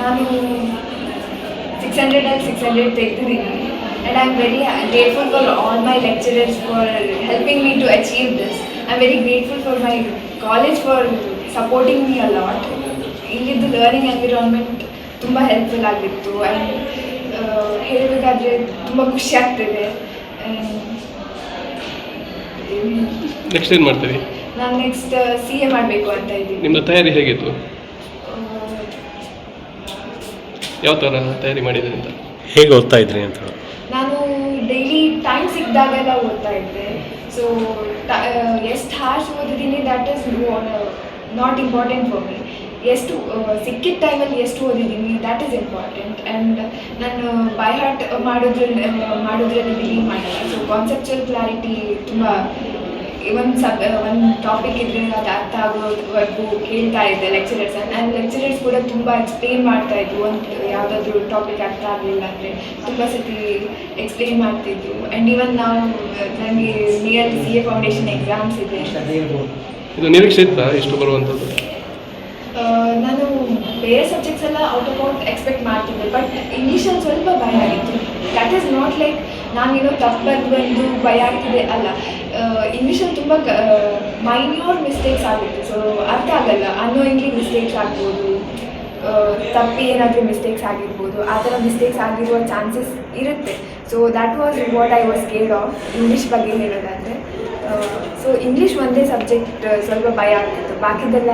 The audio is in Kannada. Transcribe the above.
ನಾನು 600 ತೆಗೆದಿದ್ದೀನಿ. And I'm very grateful for all my lecturers for helping me to achieve this. I'm very grateful for my college for supporting me a lot. ಇಲ್ಲಿದ್ದು ಲರ್ನಿಂಗ್ ಎನ್ವಿರಾನ್ಮೆಂಟ್ ತುಂಬ ಹೆಲ್ಪ್ಫುಲ್ ಆಗಿತ್ತು. ಆ್ಯಂಡ್ ಹೇಳಬೇಕಾದ್ರೆ ತುಂಬ ಖುಷಿ ಆಗ್ತಿದೆ. ನೆಕ್ಸ್ಟ್ ಏನು ಮಾಡ್ತೀರಿ? ನಾನು ನೆಕ್ಸ್ಟ್ CA ಮಾಡಬೇಕು ಅಂತ ಇದ್ದೀನಿ. ನಿಮ್ಮ ತಯಾರಿ ಹೇಗಿತ್ತು? ಯಾವ ಥರ ತಯಾರಿ ಮಾಡಿದ್ದೀರಿ ಅಂತ? ಹೇಗೆ ಓದ್ತಾ ಇದ್ರಿ ಅಂತ? ನಾನು ಡೈಲಿ ಟೈಮ್ ಸಿಕ್ಕಿದಾಗೆಲ್ಲ ಓದ್ತಾ ಇದ್ದೆ. ಸೊ ಎಷ್ಟು ಹಾರ್ಸ್ ಓದಿದ್ದೀನಿ that is not important for me. ಎಷ್ಟು ಸಿಕ್ಕಿದ ಟೈಮಲ್ಲಿ ಎಷ್ಟು ಓದಿದ್ದೀನಿ ದ್ಯಾಟ್ ಈಸ್ ಇಂಪಾರ್ಟೆಂಟ್. ಆ್ಯಂಡ್ ನಾನು ಬೈ ಹಾರ್ಟ್ ಮಾಡೋದ್ರಲ್ಲಿ ಬಿಲೀವ್ ಮಾಡಲ್ಲ. ಸೊ ಕಾನ್ಸೆಪ್ಚುವಲ್ ಕ್ಲಾರಿಟಿ ತುಂಬ ಒಂದು ಟಾಪಿಕ್ ಇದ್ದರೆ ಅದು ಅರ್ಥ ಆಗೋವರೆಗೂ ಕೇಳ್ತಾ ಇದ್ದೆ ಲೆಕ್ಚರರ್ಸ್. ಆ್ಯಂಡ್ ಲೆಕ್ಚರರ್ಸ್ ಕೂಡ ತುಂಬ ಎಕ್ಸ್ಪ್ಲೇನ್ ಮಾಡ್ತಾಯಿದ್ರು. ಒಂದು ಯಾವುದಾದ್ರೂ ಟಾಪಿಕ್ ಅರ್ಥ ಆಗಲಿಲ್ಲ ಅಂದರೆ ತುಂಬ ಸತಿ ಎಕ್ಸ್ಪ್ಲೇನ್ ಮಾಡ್ತಿದ್ರು. ಆ್ಯಂಡ್ ಈವನ್ ನಾವು ನನಗೆ ನಿಯರ್ CA ಫೌಂಡೇಶನ್ ಎಕ್ಸಾಮ್ಸ್ ಇದೆ. ಇದು ನಿರೀಕ್ಷೆ ಇತ್ತಾ ಇಷ್ಟು ಬರುವಂಥದ್ದು? ನಾನು ಬೇರೆ ಸಬ್ಜೆಕ್ಟ್ಸ್ ಎಲ್ಲ ಔಟ್ ಆಫ್ ಔಟ್ ಎಕ್ಸ್ಪೆಕ್ಟ್ ಮಾಡ್ತಿದ್ದೆ. ಬಟ್ ಇಂಗ್ಲೀಷಲ್ಲಿ ಸ್ವಲ್ಪ ಭಯ ಆಗಿತ್ತು. ದ್ಯಾಟ್ ಈಸ್ ನಾಟ್ ಲೈಕ್ ನಾನೇನೋ ತಪ್ಪು ಬಂದು ಭಯ ಆಗ್ತಿದೆ ಅಲ್ಲ. ಇಂಗ್ಲೀಷಲ್ಲಿ ತುಂಬ ಮೈನ್ಯೂರ್ ಮಿಸ್ಟೇಕ್ಸ್ ಆಗುತ್ತೆ. ಸೊ ಅರ್ಥ ಆಗಲ್ಲ. ಅನ್ನೋಯಿಂಗ್ಲಿ ಮಿಸ್ಟೇಕ್ಸ್ ಆಗ್ಬೋದು, ತಪ್ಪಿ ಏನಾದರೂ ಮಿಸ್ಟೇಕ್ಸ್ ಆಗಿರ್ಬೋದು. ಆ ಥರ ಮಿಸ್ಟೇಕ್ಸ್ ಆಗಿರುವ ಚಾನ್ಸಸ್ ಇರುತ್ತೆ. So that was what I was scared of English ಬಗ್ಗೆ ಹೇಳೋದಾದರೆ. ಸೊ ಇಂಗ್ಲೀಷ್ ಒಂದೇ ಸಬ್ಜೆಕ್ಟ್ ಸ್ವಲ್ಪ ಭಯ ಆಗ್ತಿತ್ತು. ಬಾಕಿದೆಲ್ಲ